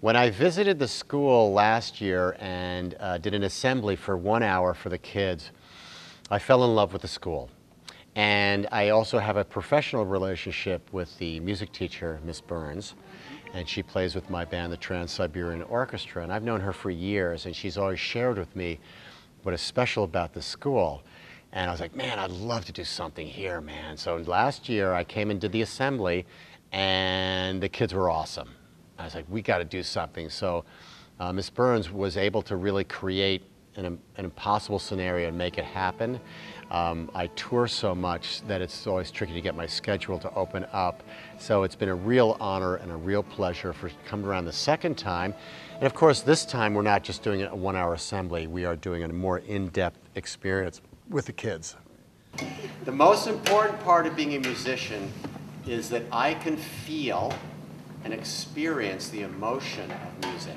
When I visited the school last year and did an assembly for 1 hour for the kids, I fell in love with the school. And I also have a professional relationship with the music teacher, Miss Burns, and she plays with my band, the Trans-Siberian Orchestra. And I've known her for years, and she's always shared with me what is special about the school. And I was like, man, I'd love to do something here, man. So last year I came and did the assembly, and the kids were awesome. I was like, we got to do something. So Miss Burns was able to really create an impossible scenario and make it happen. I tour so much that it's always tricky to get my schedule to open up. So it's been a real honor and a real pleasure for coming around the second time. And of course, this time we're not just doing a 1 hour assembly. We are doing a more in-depth experience with the kids. The most important part of being a musician is that I can feel and experience the emotion of music.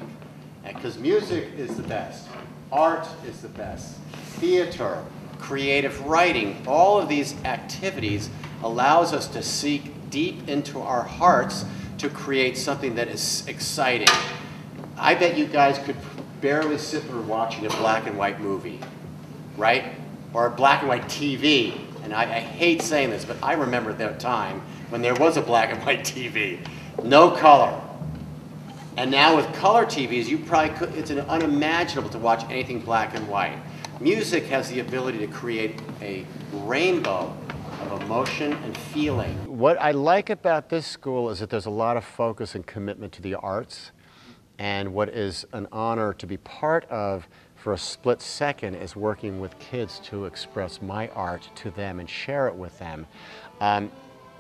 Because music is the best. Art is the best. Theater, creative writing, all of these activities allows us to seek deep into our hearts to create something that is exciting. I bet you guys could barely sit there watching a black and white movie, right? Or a black and white TV. And I hate saying this, but I remember that time when there was a black and white TV. No color. And now with color TVs, you probably could, it's unimaginable to watch anything black and white. Music has the ability to create a rainbow of emotion and feeling. What I like about this school is that there's a lot of focus and commitment to the arts. And what is an honor to be part of for a split second is working with kids to express my art to them and share it with them.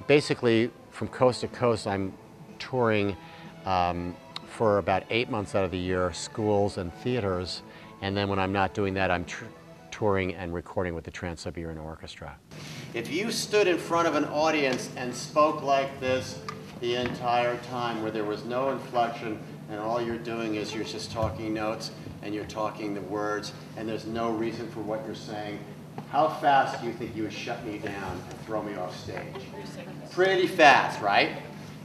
Basically, from coast to coast, I'm touring for about 8 months out of the year, schools and theaters, and then when I'm not doing that, I'm touring and recording with the Trans-Siberian Orchestra. If you stood in front of an audience and spoke like this the entire time, where there was no inflection, and all you're doing is you're just talking notes, and you're talking the words, and there's no reason for what you're saying, how fast do you think you would shut me down and throw me off stage? Pretty fast, right?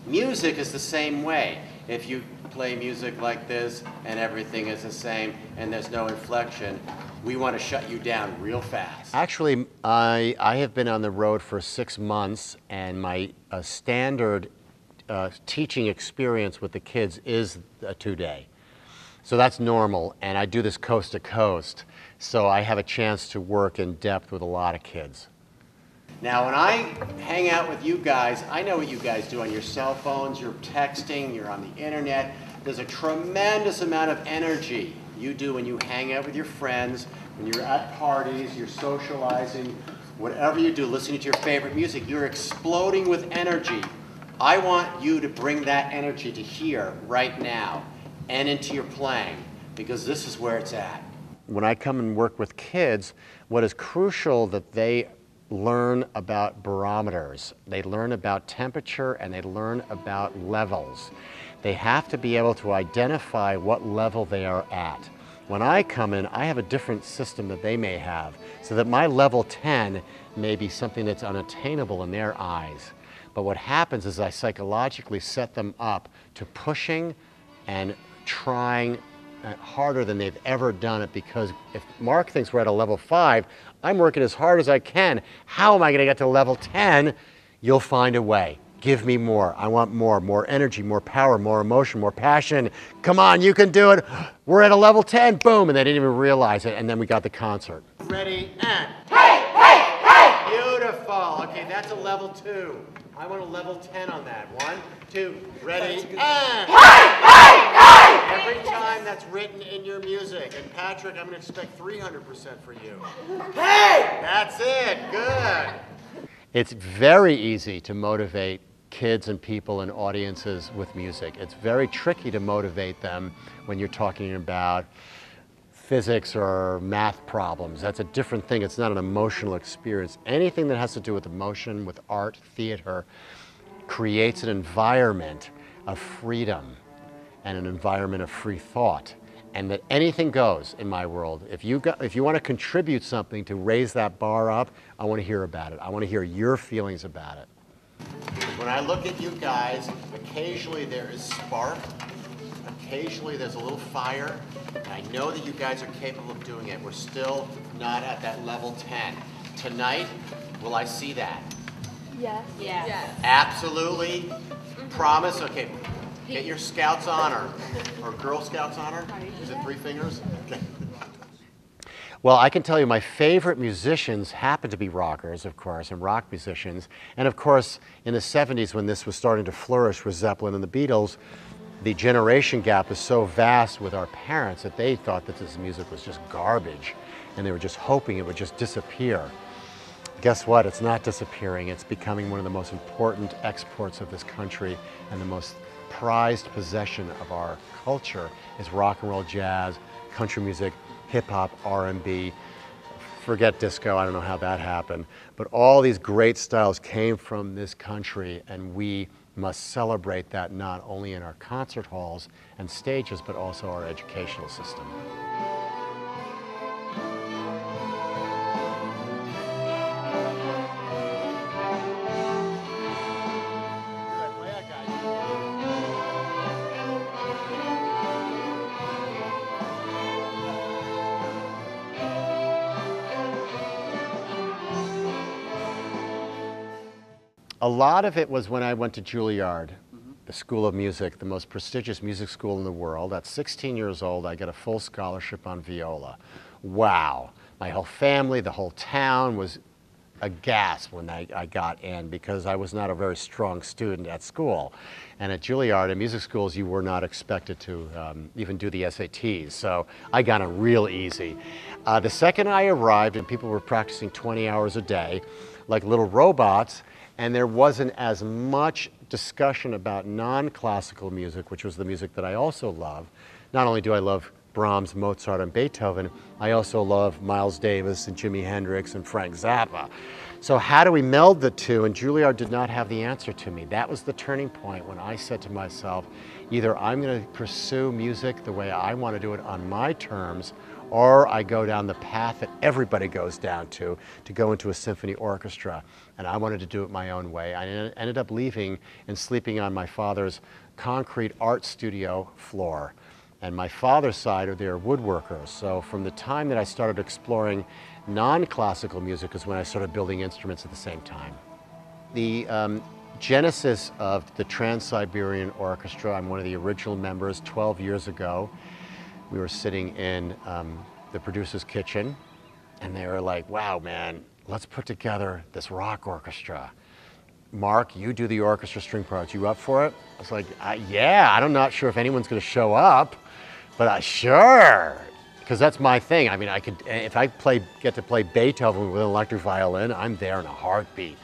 Music is the same way. If you play music like this and everything is the same and there's no inflection, we want to shut you down real fast. Actually, I have been on the road for 6 months, and my standard teaching experience with the kids is a 2-day. So that's normal, and I do this coast to coast, so I have a chance to work in depth with a lot of kids. Now, when I hang out with you guys, I know what you guys do on your cell phones, you're texting, you're on the internet. There's a tremendous amount of energy you do when you hang out with your friends, when you're at parties, you're socializing, whatever you do, listening to your favorite music, you're exploding with energy. I want you to bring that energy to here, right now, and into your playing, because this is where it's at. When I come and work with kids, what is crucial that they learn about barometers, they learn about temperature, and they learn about levels. They have to be able to identify what level they are at. When I come in, I have a different system that they may have, so that my level 10 may be something that's unattainable in their eyes. But what happens is I psychologically set them up to pushing and trying harder than they've ever done it, because if Mark thinks we're at a level 5, I'm working as hard as I can. How am I going to get to level 10? You'll find a way. Give me more. I want more energy, more power, more emotion, more passion. Come on, you can do it. We're at a level 10, boom, and they didn't even realize it, and then we got the concert. Ready, and hey, hey, hey! Beautiful. Okay, that's a level 2. I want a level 10 on that. 1, 2, ready, and hey, hey, hey! Every time that's written in your music. And Patrick, I'm going to expect 300% for you. Hey! That's it. Good. It's very easy to motivate kids and people and audiences with music. It's very tricky to motivate them when you're talking about physics or math problems. That's a different thing. It's not an emotional experience. Anything that has to do with emotion, with art, theater, creates an environment of freedom and an environment of free thought. And that anything goes in my world. If you want to contribute something to raise that bar up, I want to hear about it. I want to hear your feelings about it. When I look at you guys, occasionally there is spark, Occasionally there's a little fire, and I know that you guys are capable of doing it. We're still not at that level 10. Tonight, will I see that? Yes. Yes. Absolutely? Promise? Okay, get your Scouts honor, or Girl Scouts honor. Is it 3 fingers? Okay. Well, I can tell you my favorite musicians happen to be rockers, of course, and rock musicians. And of course, in the 70s when this was starting to flourish with Zeppelin and the Beatles, the generation gap is so vast with our parents that they thought that this music was just garbage, and they were just hoping it would just disappear. Guess what? It's not disappearing. It's becoming one of the most important exports of this country, and the most prized possession of our culture is rock and roll, jazz, country music, hip-hop, R&B, forget disco, I don't know how that happened, but all these great styles came from this country, and we must celebrate that not only in our concert halls and stages, but also our educational system. A lot of it was when I went to Juilliard, the School of Music, the most prestigious music school in the world. At 16 years old, I got a full scholarship on viola. Wow. My whole family, the whole town was aghast when I got in, because I was not a very strong student at school. And at Juilliard, in music schools, you were not expected to even do the SATs. So I got in real easy. The second I arrived, and people were practicing 20 hours a day, like little robots, and there wasn't as much discussion about non-classical music, which was the music that I also love. Not only do I love Brahms, Mozart, and Beethoven, I also love Miles Davis and Jimi Hendrix and Frank Zappa. So how do we meld the two? And Juilliard did not have the answer to me. That was the turning point when I said to myself, either I'm going to pursue music the way I want to do it on my terms, or I go down the path that everybody goes down to go into a symphony orchestra. And I wanted to do it my own way. I ended up leaving and sleeping on my father's concrete art studio floor. And my father's side are their woodworkers. So from the time that I started exploring non-classical music is when I started building instruments at the same time. The genesis of the Trans-Siberian Orchestra, I'm one of the original members 12 years ago. We were sitting in the producer's kitchen, and they were like, wow, man, let's put together this rock orchestra. Mark, you do the orchestra string parts. You up for it? I was like, yeah, I'm not sure if anyone's going to show up, but sure, because that's my thing. I mean, I could, if I get to play Beethoven with an electric violin, I'm there in a heartbeat.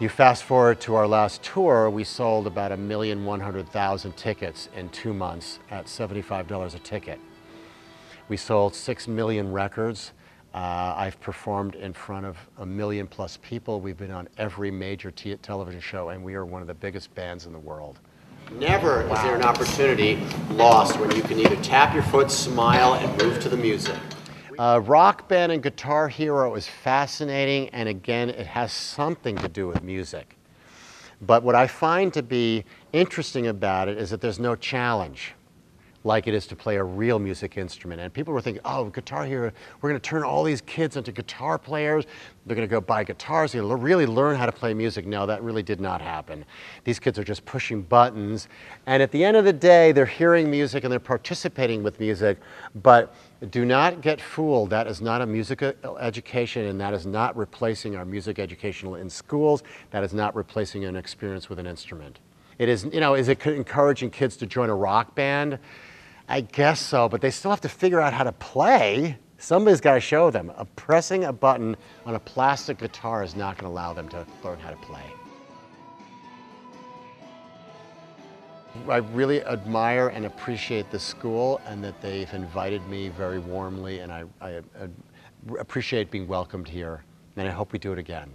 You fast forward to our last tour, we sold about 1,100,000 tickets in 2 months at $75 a ticket. We sold 6 million records. I've performed in front of 1 million+ people. We've been on every major television show, and we are one of the biggest bands in the world. Never is there an opportunity lost when you can either tap your foot, smile, and move to the music. Rock Band and Guitar Hero is fascinating, and again, it has something to do with music. But what I find to be interesting about it is that there's no challenge like it is to play a real music instrument. And people were thinking, oh, Guitar Hero, we're going to turn all these kids into guitar players. They're going to go buy guitars. They're going to really learn how to play music. No, that really did not happen. These kids are just pushing buttons. And at the end of the day, they're hearing music and they're participating with music. But do not get fooled. That is not a music education, and that is not replacing our music education in schools. That is not replacing an experience with an instrument. It is, you know, is it encouraging kids to join a rock band? I guess so, but they still have to figure out how to play. Somebody's got to show them. Pressing a button on a plastic guitar is not going to allow them to learn how to play. I really admire and appreciate the school, and that they've invited me very warmly, and I appreciate being welcomed here, and I hope we do it again.